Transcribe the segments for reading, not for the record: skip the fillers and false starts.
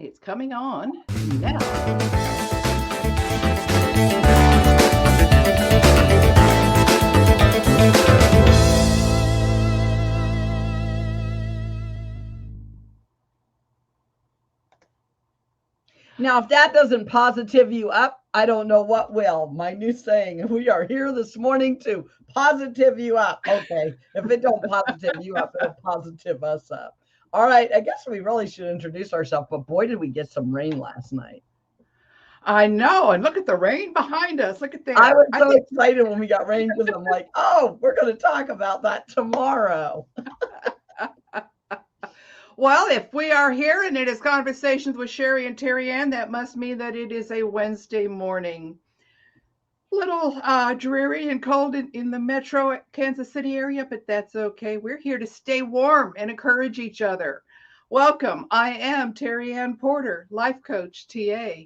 It's coming on now. Now, if that doesn't positive you up, I don't know what will. My new saying, we are here this morning to positive you up. Okay, if it don't positive you up, it'll positive us up. All right, I guess we really should introduce ourselves, but boy, did we get some rain last night. I know. And look at the rain behind us. Look at I there. was I so think, excited when we got rain because I'm like, oh, we're going to talk about that tomorrow. well, if we are here and it is Conversations with Sherry and Terry Ann, that must mean that it is a Wednesday morning. Little dreary and cold in the metro Kansas City area, but that's okay. We're here to stay warm and encourage each other. Welcome. I am Terry Ann Porter, life coach, TA.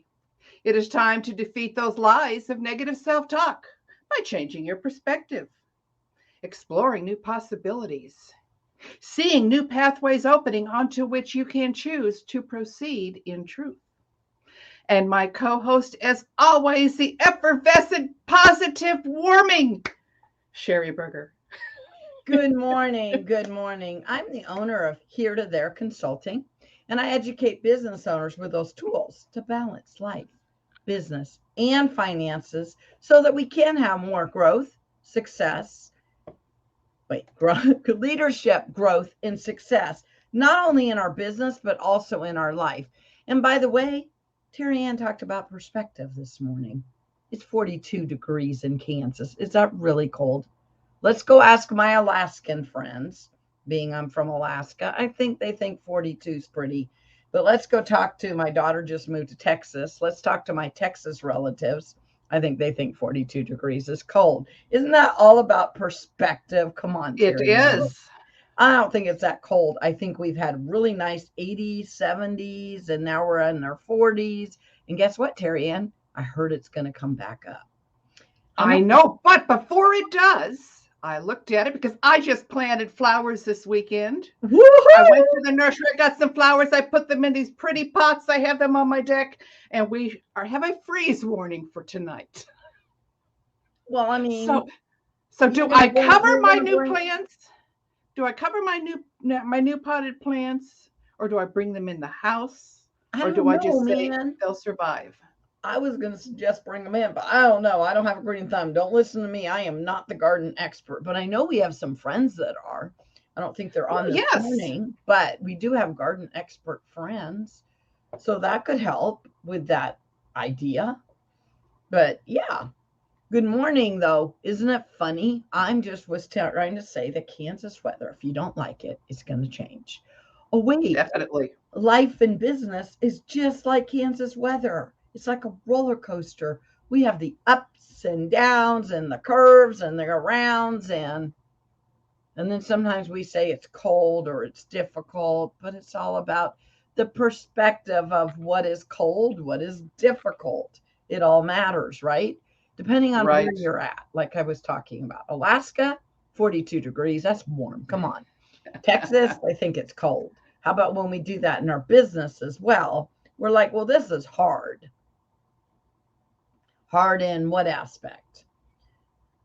It is time to defeat those lies of negative self talk by changing your perspective, exploring new possibilities, seeing new pathways opening onto which you can choose to proceed in truth. And my co host, as always, the effervescent, positive, warming Sherry Berger. Good morning. Good morning. I'm the owner of Here to There Consulting, and I educate business owners with those tools to balance life, business, and finances so that we can have more growth, success, leadership, growth, and success, not only in our business, but also in our life. And by the way, Terry Ann talked about perspective this morning. It's 42 degrees in Kansas. Is that really cold? Let's go ask my Alaskan friends. Being I'm from Alaska, I think they think 42 is pretty. But let's go talk to my daughter just moved to Texas. Let's talk to my Texas relatives. I think they think 42 degrees is cold. Isn't that all about perspective? Come on, It Terry Ann. is. I don't think it's that cold. I think we've had really nice 80s, 70s, and now we're in our 40s. And guess what, Terry Ann? I heard it's going to come back up. I know, but before it does, I looked at it because I just planted flowers this weekend. Woo-hoo! I went to the nursery, I got some flowers. I put them in these pretty pots. I have them on my deck, and we have a freeze warning for tonight. Well, I mean, So do I cover my new plants? Do I cover my new potted plants, or do I bring them in the house, or do I just say they'll survive? I was going to suggest bring them in, but I don't know. I don't have a green thumb. Don't listen to me. I am not the garden expert, but I know we have some friends that are. I don't think they're on this morning, but we do have garden expert friends. So that could help with that idea. But yeah. Good morning, though. Isn't it funny? I'm just was trying to say the Kansas weather, if you don't like it, it's going to change. Oh, wait. Definitely. Life and business is just like Kansas weather. It's like a roller coaster. We have the ups and downs and the curves and the rounds and then sometimes we say it's cold or it's difficult, but it's all about the perspective of what is cold, what is difficult. It all matters, right? Depending on where you're at, like I was talking about. Alaska, 42 degrees, that's warm. Come on. Texas, I think it's cold. How about when we do that in our business as well? We're like, well, this is hard. Hard in what aspect?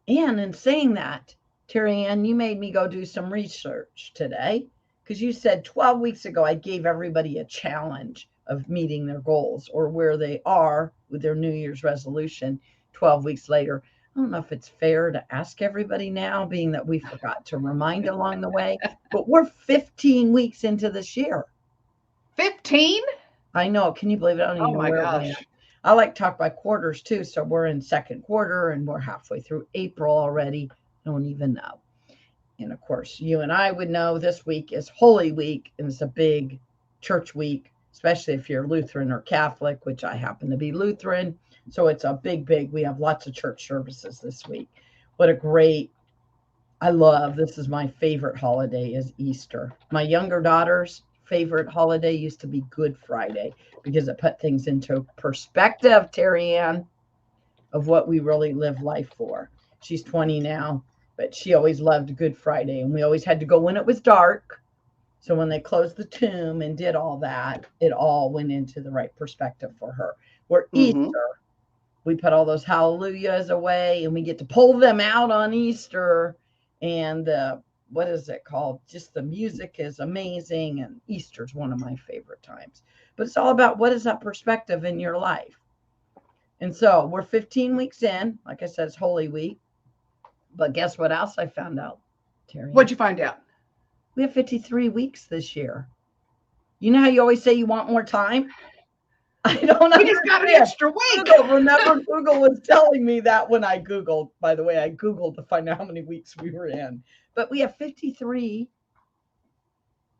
And in saying that, Terry Ann, you made me go do some research today because you said 12 weeks ago I gave everybody a challenge of meeting their goals or where they are with their New Year's resolution 12 weeks later. I don't know if it's fair to ask everybody now, being that we forgot to remind along the way, but we're 15 weeks into this year. 15? I know. Can you believe it? I don't even know where we're at. I like to talk by quarters too. So we're in second quarter and we're halfway through April already. I don't even know. And of course, you and I would know this week is Holy Week and it's a big church week, especially if you're Lutheran or Catholic, which I happen to be Lutheran. So it's a big, we have lots of church services this week. What a great, this is my favorite holiday is Easter. My younger daughter's favorite holiday used to be Good Friday because it put things into perspective, Terry Ann, of what we really live life for. She's 20 now, but she always loved Good Friday and we always had to go when it was dark So when they closed the tomb and did all that, it all went into the right perspective for her. Where Easter, we put all those hallelujahs away and we get to pull them out on Easter. And the, what is it called? Just the music is amazing. And Easter's one of my favorite times. But it's all about what is that perspective in your life. And so we're 15 weeks in. Like I said, it's Holy Week. But guess what else I found out, Terry? What'd you find out? We have 53 weeks this year. You know how you always say you want more time? I don't know. We just got an extra week. Remember, Google was telling me that when I Googled. By the way, I Googled to find out how many weeks we were in. But we have 53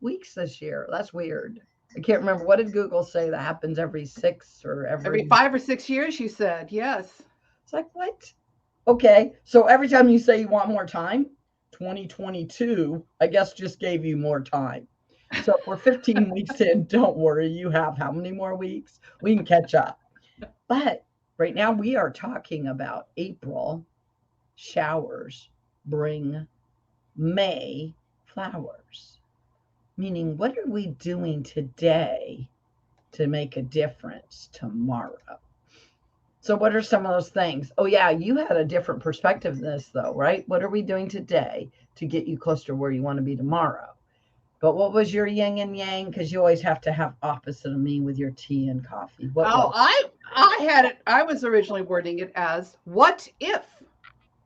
weeks this year. That's weird. I can't remember. What did Google say that happens every 6 or every 5 or 6 years, you said. Yes. It's like, what? Okay. So every time you say you want more time, 2022, I guess, just gave you more time. So if we're 15 weeks in, don't worry. You have how many more weeks? We can catch up. But right now we are talking about April showers bring May flowers. Meaning, what are we doing today to make a difference tomorrow? So what are some of those things? Oh, yeah, you had a different perspective of this, though, right? What are we doing today to get you closer to where you want to be tomorrow? But what was your yin and yang? Because you always have to have opposite of me with your tea and coffee. I had it. I was originally wording it as, what if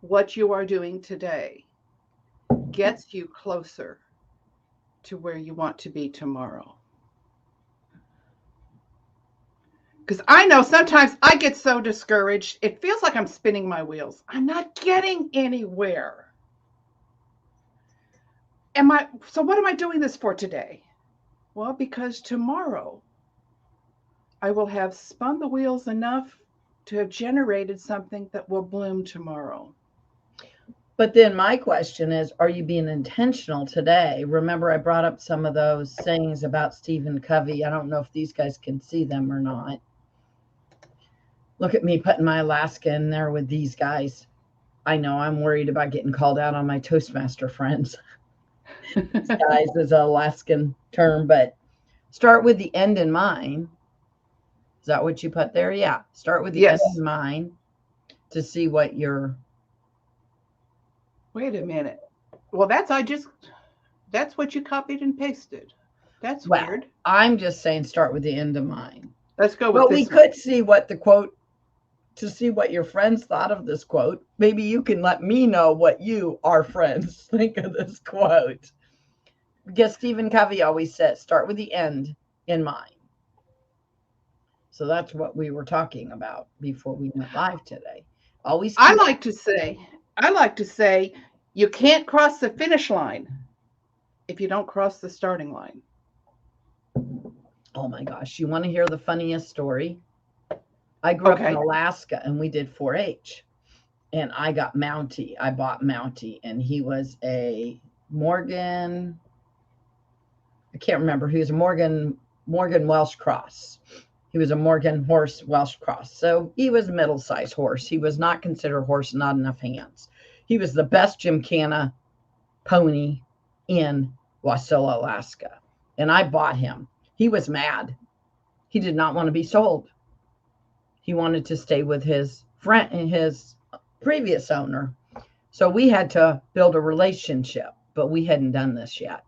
what you are doing today gets you closer to where you want to be tomorrow? Because I know sometimes I get so discouraged, it feels like I'm spinning my wheels. I'm not getting anywhere. So what am I doing this for today? Well, because tomorrow I will have spun the wheels enough to have generated something that will bloom tomorrow. But then my question is, are you being intentional today? Remember, I brought up some of those sayings about Stephen Covey. I don't know if these guys can see them or not. Look at me putting my Alaska in there with these guys. I know I'm worried about getting called out on my Toastmaster friends. These guys is an Alaskan term, but start with the end in mind. Is that what you put there? Yeah. Start with the end in mind to see what you're. Wait a minute. Well, that's what you copied and pasted. That's weird. I'm just saying start with the end in mind. Let's go with this. But we could see what the quote, to see what your friends thought of this quote. Maybe you can let me know what you, our friends, think of this quote. Because Stephen Covey always says, start with the end in mind. So that's what we were talking about before we went live today. I like to say, you can't cross the finish line if you don't cross the starting line. Oh my gosh. You want to hear the funniest story? I grew up in Alaska and we did 4-H. And I got Mountie. I bought Mountie. And he was a Morgan. I can't remember. He was a Morgan Welsh Cross. He was a Morgan horse Welsh Cross. So he was a middle-sized horse. He was not considered a horse, not enough hands. He was the best gymkhana pony in Wasilla, Alaska. And I bought him. He was mad. He did not want to be sold. He wanted to stay with his friend and his previous owner. So we had to build a relationship, but we hadn't done this yet.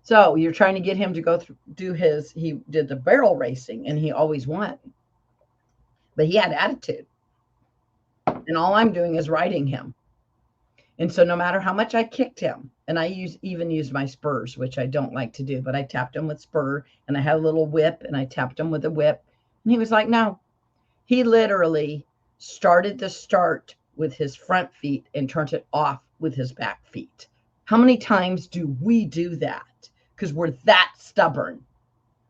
So you're trying to get him to go through he did the barrel racing and he always won. But he had attitude. And all I'm doing is riding him. And so no matter how much I kicked him, and I even used my spurs, which I don't like to do, but I tapped him with spur and I had a little whip and I tapped him with a whip. And he was like, no. He literally started the start with his front feet and turned it off with his back feet. How many times do we do that? Because we're that stubborn.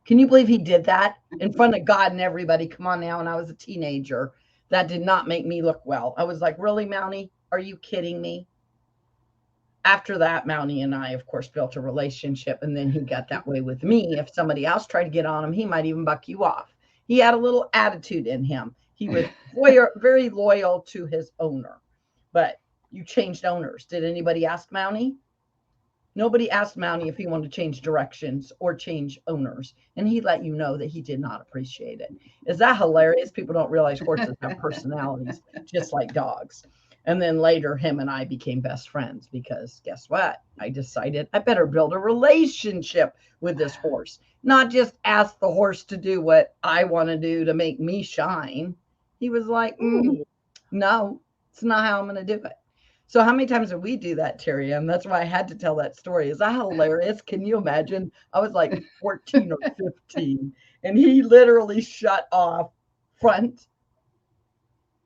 Can you believe he did that in front of God and everybody? Come on now. And I was a teenager. That did not make me look well. I was like, really, Mountie? Are you kidding me? After that, Mountie and I, of course, built a relationship. And then he got that way with me. If somebody else tried to get on him, he might even buck you off. He had a little attitude in him. He was very loyal to his owner. But you changed owners. Did anybody ask Mountie? Nobody asked Mountie if he wanted to change directions or change owners, and he let you know that he did not appreciate it. Is that hilarious? People don't realize horses have personalities just like dogs. And then later, him and I became best friends because guess what? I decided I better build a relationship with this horse, not just ask the horse to do what I want to do to make me shine. He was like, no, it's not how I'm going to do it. So how many times did we do that, Terry? And that's why I had to tell that story. Is that hilarious? Can you imagine? I was like 14 or 15, and he literally shut off front.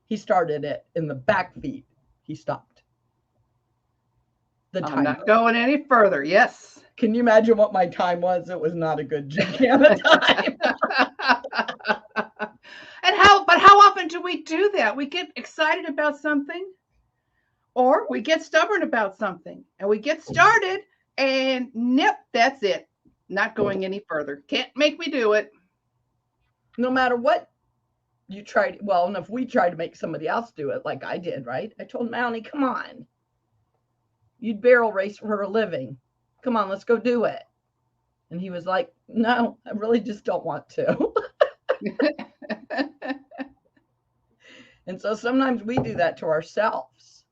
He started it in the back feet. He stopped. I'm not going any further. Yes. Can you imagine what my time was? It was not a good Gincana time. But how often do we do that? We get excited about something, or we get stubborn about something, and we get started, and nope, that's it. Not going any further. Can't make me do it. No matter what you tried. Well, and if we tried to make somebody else do it, like I did, right? I told Mountie, come on. You'd barrel race for a living. Come on, let's go do it. And he was like, no, I really just don't want to. And so sometimes we do that to ourselves.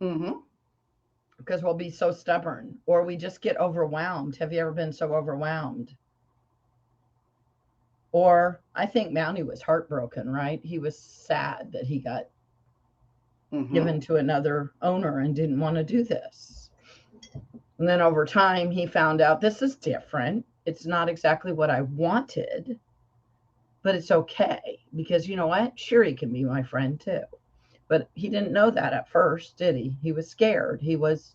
Because we'll be so stubborn, or we just get overwhelmed. Have you ever been so overwhelmed? Or I think Mountie was heartbroken, right? He was sad that he got given to another owner and didn't want to do this. And then over time, he found out this is different. It's not exactly what I wanted, but it's okay because you know what? Sherry can be my friend too. But he didn't know that at first, did he? He was scared. He was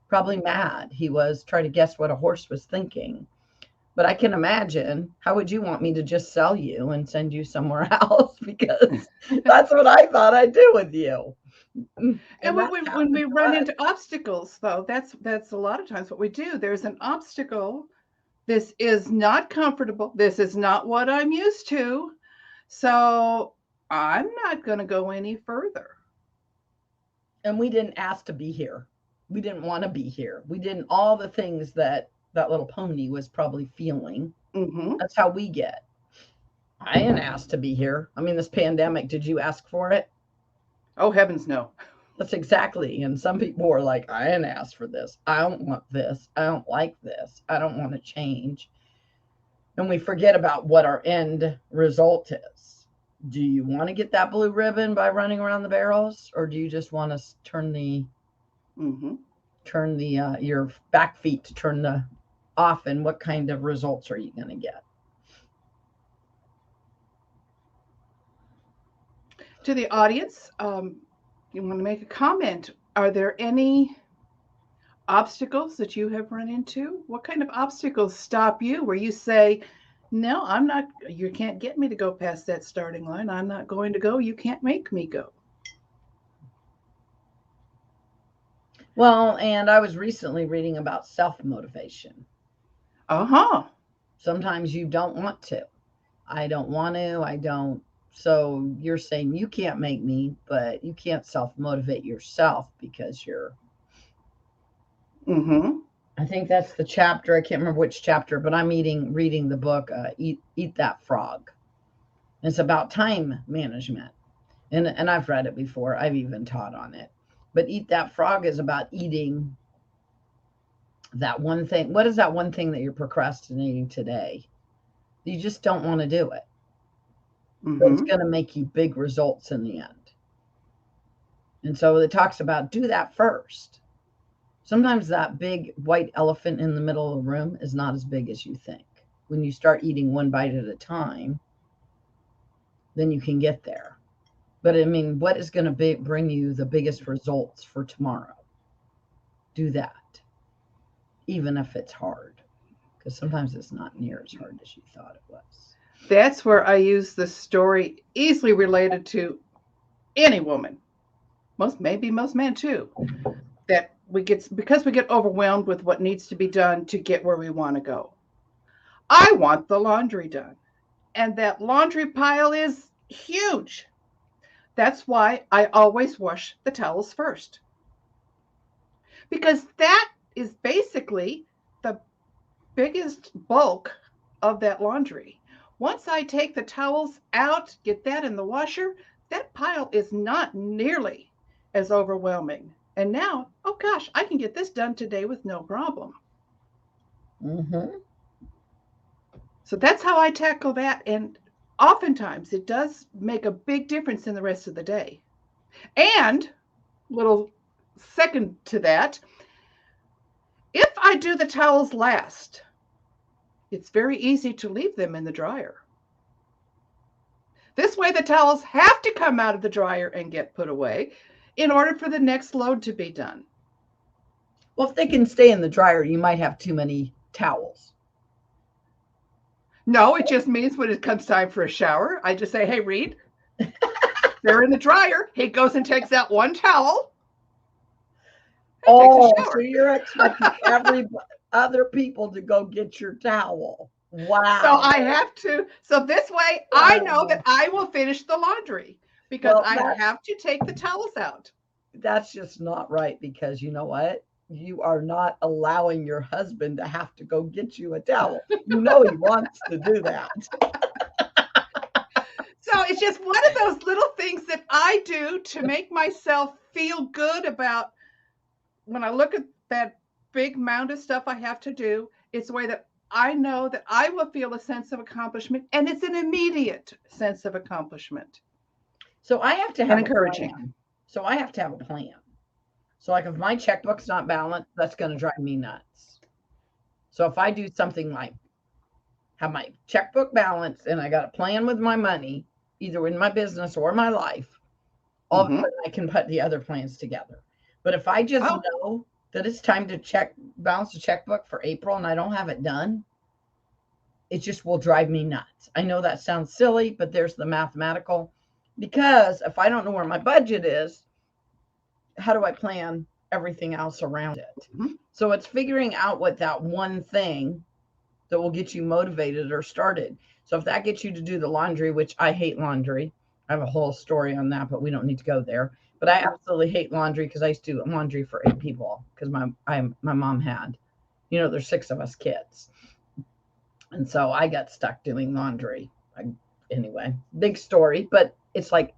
probably mad. He was trying to guess what a horse was thinking. But I can imagine, how would you want me to just sell you and send you somewhere else? Because that's what I thought I'd do with you. And when we run into obstacles, though, that's a lot of times what we do. There's an obstacle. This is not comfortable. This is not what I'm used to. So I'm not going to go any further. And we didn't ask to be here. We didn't want to be here. We didn't all the things that little pony was probably feeling. That's how we get. I didn't ask to be here. I mean, this pandemic, did you ask for it? Oh, heavens, no. That's exactly. And some people are like, I didn't ask for this. I don't want this. I don't like this. I don't want to change. And we forget about what our end result is. Do you want to get that blue ribbon by running around the barrels? Or do you just want to turn your back feet to turn the off, and what kind of results are you going to get? To the audience, you want to make a comment. Are there any obstacles that you have run into? What kind of obstacles stop you where you say, no, I'm not, you can't get me to go past that starting line. I'm not going to go. You can't make me go. Well, and I was recently reading about self-motivation. Sometimes you don't want to. I don't want to. I don't. So you're saying you can't make me, but you can't self-motivate yourself because you're. I think that's the chapter. I can't remember which chapter, but I'm reading the book, Eat That Frog. It's about time management. And I've read it before. I've even taught on it. But Eat That Frog is about eating that one thing. What is that one thing that you're procrastinating today? You just don't want to do it. So it's going to make you big results in the end. And so it talks about do that first. Sometimes that big white elephant in the middle of the room is not as big as you think. When you start eating one bite at a time, then you can get there. But I mean, what is going to bring you the biggest results for tomorrow? Do that, even if it's hard, because sometimes it's not near as hard as you thought it was. That's where I use the story easily related to any woman, maybe most men too, that because we get overwhelmed with what needs to be done to get where we want to go. I want the laundry done, and that laundry pile is huge. That's why I always wash the towels first. Because that is basically the biggest bulk of that laundry. Once I take the towels out, get that in the washer, that pile is not nearly as overwhelming. And now, oh gosh, I can get this done today with no problem. Mm-hmm. So that's how I tackle that. And oftentimes it does make a big difference in the rest of the day. And, little second to that, if I do the towels last, it's very easy to leave them in the dryer. This way, the towels have to come out of the dryer and get put away in order for the next load to be done. Well, if they can stay in the dryer, you might have too many towels. No, it just means when it comes time for a shower, I just say, hey, Reed, they're in the dryer. He goes and takes out one towel. Oh, so you're expecting every other people to go get your towel. Wow. So I have to. So this way, I know that I will finish the laundry because I have to take the towels out. That's just not right, because you know what? You are not allowing your husband to have to go get you a towel. You know he wants to do that. So it's just one of those little things that I do to make myself feel good about when I look at that big mound of stuff I have to do. It's a way that I know that I will feel a sense of accomplishment, and it's an immediate sense of accomplishment. So I have to have encouraging. A plan. So I have to have a plan. So like if my checkbook's not balanced, that's going to drive me nuts. So if I do something like have my checkbook balanced and I got a plan with my money, either in my business or my life, all of a sudden I can put the other plans together. But if I just know that it's time to balance the checkbook for April and I don't have it done, it just will drive me nuts. I know that sounds silly, but there's the mathematical, because if I don't know where my budget is, how do I plan everything else around it? So it's figuring out what that one thing that will get you motivated or started. So if that gets you to do the laundry, which I hate laundry, I have a whole story on that, but we don't need to go there. But I absolutely hate laundry because I used to do laundry for 8 people because my mom had, there's 6 of us kids. And so I got stuck doing laundry. Anyway, big story, but it's like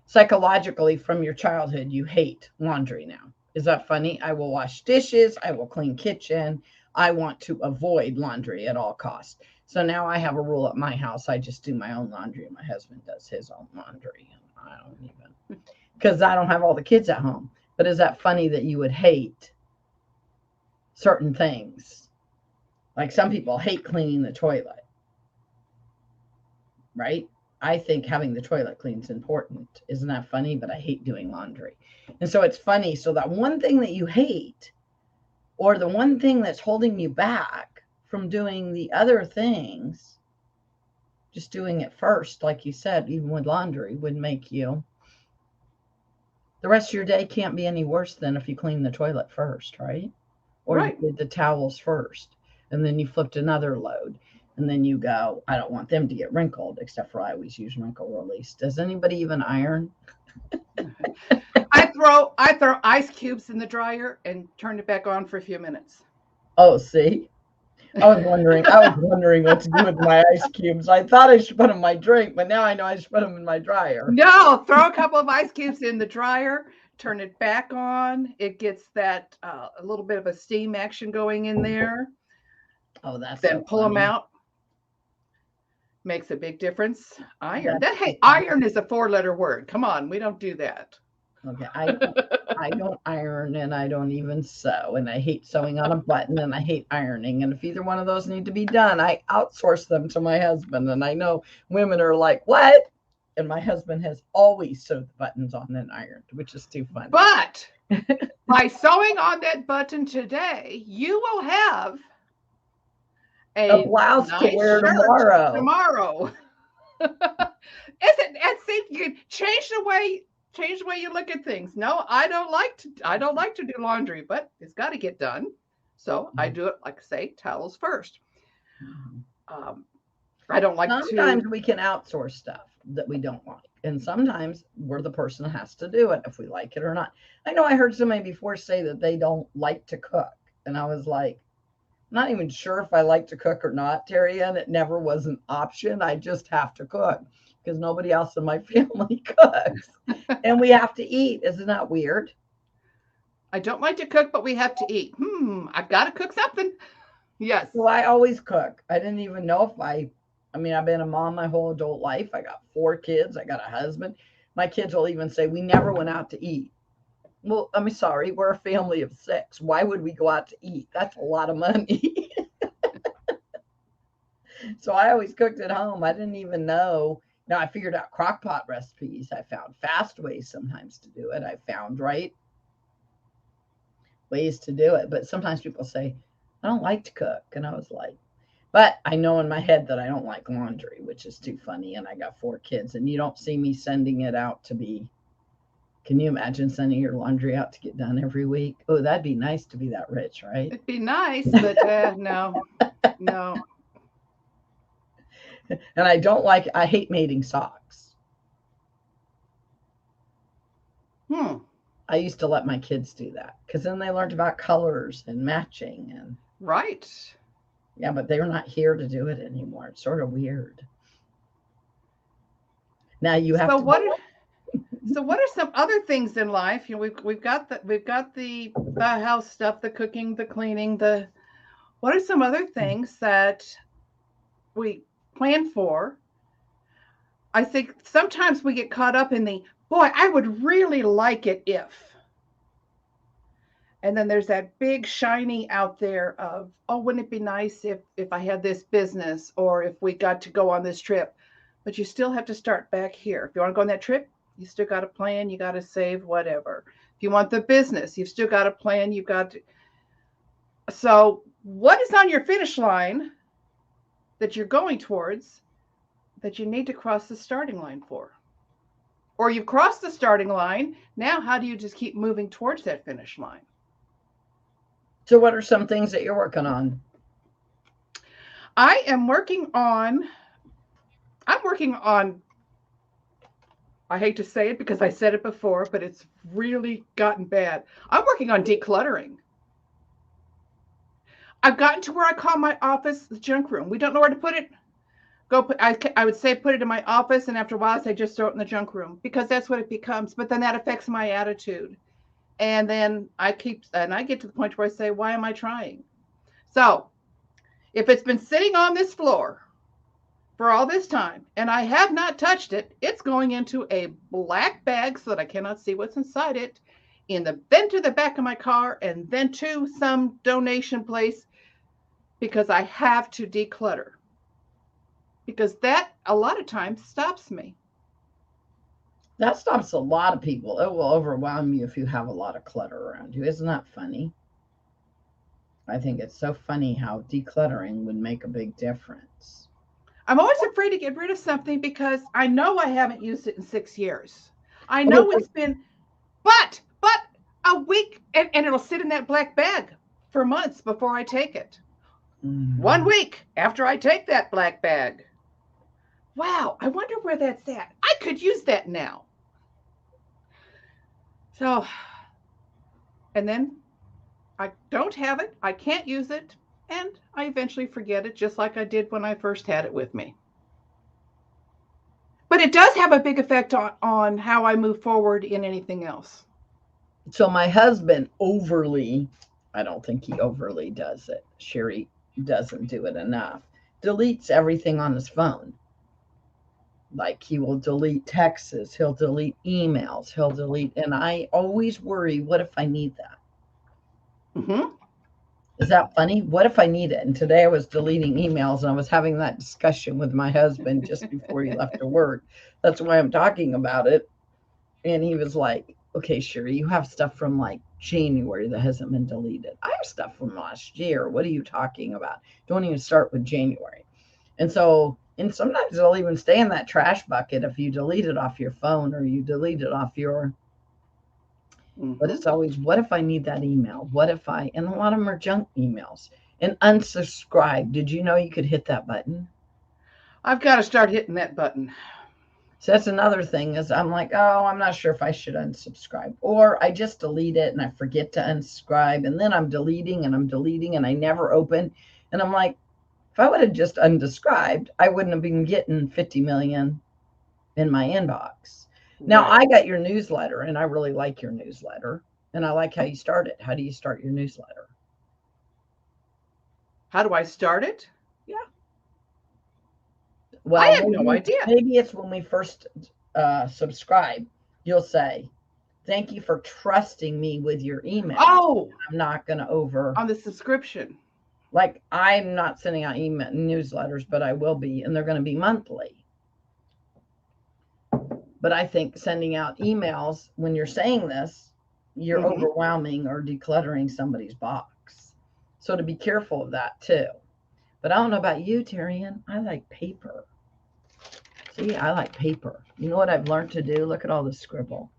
psychologically from your childhood, you hate laundry now. Is that funny? I will wash dishes. I will clean kitchen. I want to avoid laundry at all costs. So now I have a rule at my house. I just do my own laundry and my husband does his own laundry. And I don't even, because I don't have all the kids at home. But is that funny that you would hate certain things? Like some people hate cleaning the toilet, right? I think having the toilet clean is important. Isn't that funny? But I hate doing laundry. And so it's funny. So that one thing that you hate, or the one thing that's holding you back from doing the other things, just doing it first, like you said, even with laundry, would make you, the rest of your day can't be any worse than if you clean the toilet first, right? Or you did the towels first, and then you flipped another load. And then you go, I don't want them to get wrinkled, except for I always use wrinkle release. Does anybody even iron? I throw ice cubes in the dryer and turn it back on for a few minutes. Oh, see? I was wondering what to do with my ice cubes. I thought I should put them in my drink, but now I know I should put them in my dryer. No, throw a couple of ice cubes in the dryer, turn it back on. It gets that a little bit of a steam action going in there. Oh, that's then so pull funny. them out. Makes a big difference. Iron. Iron is a 4-letter word. Come on, we don't do that. Okay, I don't iron, and I don't even sew, and I hate sewing on a button, and I hate ironing. And if either one of those need to be done, I outsource them to my husband. And I know women are like, "What?" And my husband has always sewed the buttons on and ironed, which is too funny. But by sewing on that button today, you will have a blouse nice to wear shirt tomorrow. And see, you can change the way you look at things. No, I don't like to do laundry, but it's got to get done. So I do it, like say, towels first. I don't like sometimes we can outsource stuff that we don't like, and sometimes we're the person that has to do it if we like it or not. I know I heard somebody before say that they don't like to cook. And I was like, not even sure if I like to cook or not, Terry Ann. It never was an option. I just have to cook because nobody else in my family cooks. And we have to eat. Isn't that weird? I don't like to cook, but we have to eat. I've got to cook something. Yes. Well, I always cook. I didn't even know if I mean, I've been a mom my whole adult life. I got 4 kids. I got a husband. My kids will even say, we never went out to eat. Well, I'm sorry, we're a family of 6. Why would we go out to eat? That's a lot of money. So I always cooked at home. I didn't even know. Now I figured out crock pot recipes. I found fast ways sometimes to do it. I found ways to do it. But sometimes people say, I don't like to cook. And I was like, but I know in my head that I don't like laundry, which is too funny. And I got 4 kids, and you don't see me sending it out to be. Can you imagine sending your laundry out to get done every week? Oh, that'd be nice to be that rich, right? It'd be nice, but no. And I hate mating socks. I used to let my kids do that because then they learned about colors and matching and. Right. Yeah, but they're not here to do it anymore. It's sort of weird. Now you have to. So what are some other things in life? You know, we've got the house stuff, the cooking, the cleaning, what are some other things that we plan for? I think sometimes we get caught up in boy, I would really like it if. And then there's that big shiny out there of, oh, wouldn't it be nice if I had this business or if we got to go on this trip? But you still have to start back here. If you want to go on that trip, you still got to plan, you got to save, whatever. If you want the business, you've still got to plan, you've got to. So, what is on your finish line that you're going towards that you need to cross the starting line for? Or you've crossed the starting line, now how do you just keep moving towards that finish line? So, what are some things that you're working on? I'm working on, I hate to say it because I said it before, but it's really gotten bad. I'm working on decluttering. I've gotten to where I call my office the junk room. We don't know where to put it. I would say put it in my office, and after a while I say just throw it in the junk room because that's what it becomes. But then that affects my attitude. And then I get to the point where I say, why am I trying? So if it's been sitting on this floor for all this time and I have not touched it, it's going into a black bag so that I cannot see what's inside it, then to the back of my car, and then to some donation place because I have to declutter. Because that a lot of times stops me. That stops a lot of people. It will overwhelm you if you have a lot of clutter around you. Isn't that funny? I think it's so funny how decluttering would make a big difference. I'm always afraid to get rid of something because I know I haven't used it in 6 years. I know it's been, but a week, and it'll sit in that black bag for months before I take it. 1 week after I take that black bag. Wow, I wonder where that's at. I could use that now. So, and then I don't have it, I can't use it, and I eventually forget it just like I did when I first had it with me. But it does have a big effect on how I move forward in anything else. So my husband I don't think he overly does it. Sherry doesn't do it enough. Deletes everything on his phone. Like he will delete texts, he'll delete emails, and I always worry, what if I need that? Mm-hmm. Is that funny? What if I need it? And today I was deleting emails and I was having that discussion with my husband just before he left to work. That's why I'm talking about it. And he was like, okay, Sherry, you have stuff from like January that hasn't been deleted. I have stuff from last year. What are you talking about? Don't even start with January. And sometimes it'll even stay in that trash bucket if you delete it off your phone or you delete it off your. Mm-hmm. But it's always, what if I need that email? And a lot of them are junk emails. And unsubscribe. Did you know you could hit that button? I've got to start hitting that button. So that's another thing is I'm like, oh, I'm not sure if I should unsubscribe. Or I just delete it and I forget to unsubscribe. And then I'm deleting and I never open. And I'm like, if I would have just unsubscribed, I wouldn't have been getting 50 million in my inbox. Now, I got your newsletter and I really like your newsletter. And I like how you start it. How do you start your newsletter? How do I start it? Yeah. Well, I have no idea. Maybe it's when we first subscribe, you'll say, thank you for trusting me with your email. Oh, I'm not going to on the subscription. Like I'm not sending out email newsletters, but I will be, and they're going to be monthly. But I think sending out emails when you're saying this, you're overwhelming or decluttering somebody's box. So to be careful of that too. But I don't know about you, Terrian. I like paper. See, I like paper. You know what I've learned to do? Look at all the scribble.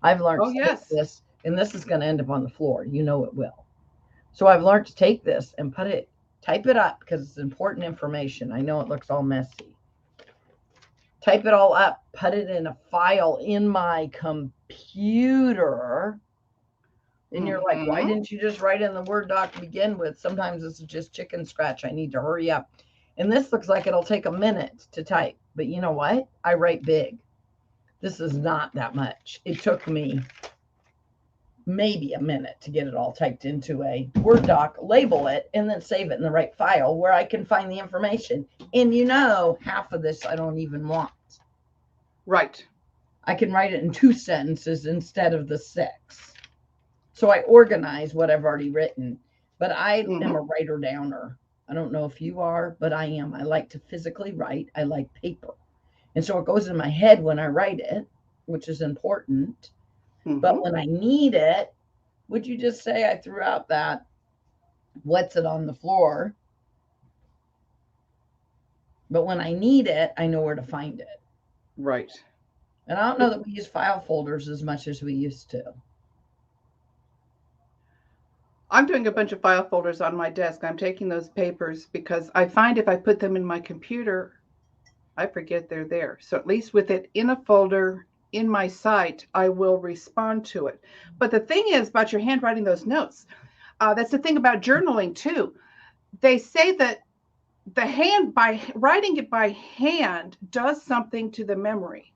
I've learned to take this, and this is going to end up on the floor. You know it will. So I've learned to take this and type it up because it's important information. I know it looks all messy. Type it all up, put it in a file in my computer. And you're like, why didn't you just write in the Word doc to begin with? Sometimes this is just chicken scratch. I need to hurry up. And this looks like it'll take a minute to type. But you know what? I write big. This is not that much. It took me maybe a minute to get it all typed into a Word doc, label it, and then save it in the right file where I can find the information. And you know, half of this I don't even want. Right. I can write it in 2 sentences instead of the 6. So I organize what I've already written. But I am a writer downer. I don't know if you are, but I am. I like to physically write. I like paper. And so it goes in my head when I write it, which is important. But when I need it, would you just say I threw out that, what's it on the floor? But when I need it, I know where to find it. Right. And I don't know that we use file folders as much as we used to. I'm doing a bunch of file folders on my desk. I'm taking those papers because I find if I put them in my computer, I forget they're there. So at least with it in a folder in my site, I will respond to it. But the thing is about your handwriting those notes, that's the thing about journaling too. They say that by writing it by hand does something to the memory.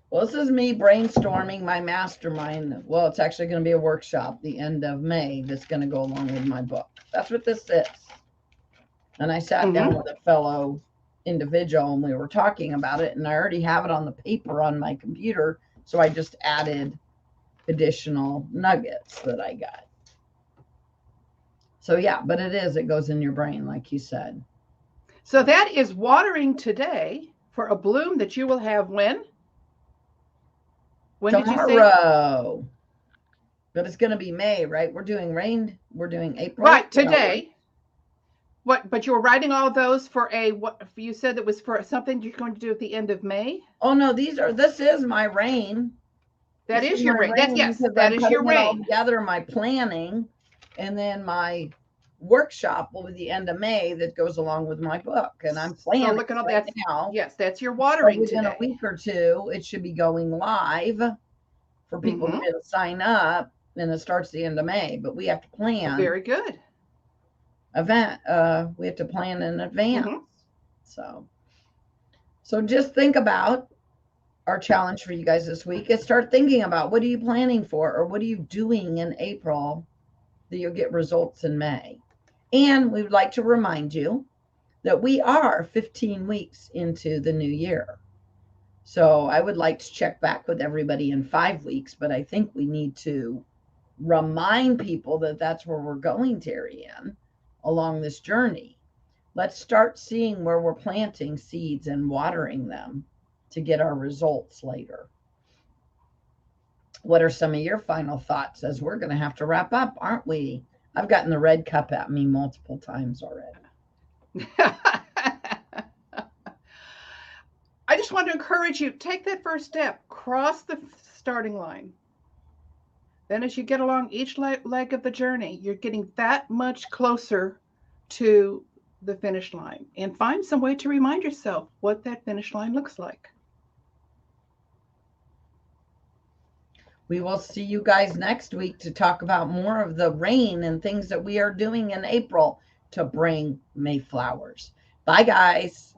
Well, this is me brainstorming my mastermind. Well, it's actually going to be a workshop the end of May that's going to go along with my book. That's what this is. And I sat down with a fellow individual and we were talking about it, and I already have it on the paper on my computer. So I just added additional nuggets that I got. So yeah, but it goes in your brain, like you said. So that is watering today for a bloom that you will have when? When tomorrow. Did you say? But it's going to be May, right? We're doing April. Right, today. What? But you're writing all those for what? You said that was for something you're going to do at the end of May. Oh no, this is my rain. That is your rain. That is your rain. All together, my planning, and then my workshop will be the end of May that goes along with my book, and I'm planning. So look at all that now. Yes, that's your watering. So within a week or two, it should be going live for people to sign up, and it starts the end of May. But we have to plan. Very good. We have to plan in advance. So just think about our challenge for you guys this week is start thinking about what are you planning for, or what are you doing in April that you'll get results in May. And we would like to remind you that we are 15 weeks into the new year. So I would like to check back with everybody in 5 weeks, but I think we need to remind people that that's where we're going, Terry-Ann, along this journey. Let's start seeing where we're planting seeds and watering them to get our results later. What are some of your final thoughts as we're going to have to wrap up, aren't we? I've gotten the red cup at me multiple times already. I just want to encourage you, take that first step, cross the starting line. Then as you get along each leg of the journey, you're getting that much closer to the finish line, and find some way to remind yourself what that finish line looks like. We will see you guys next week to talk about more of the rain and things that we are doing in April to bring Mayflowers. Bye, guys.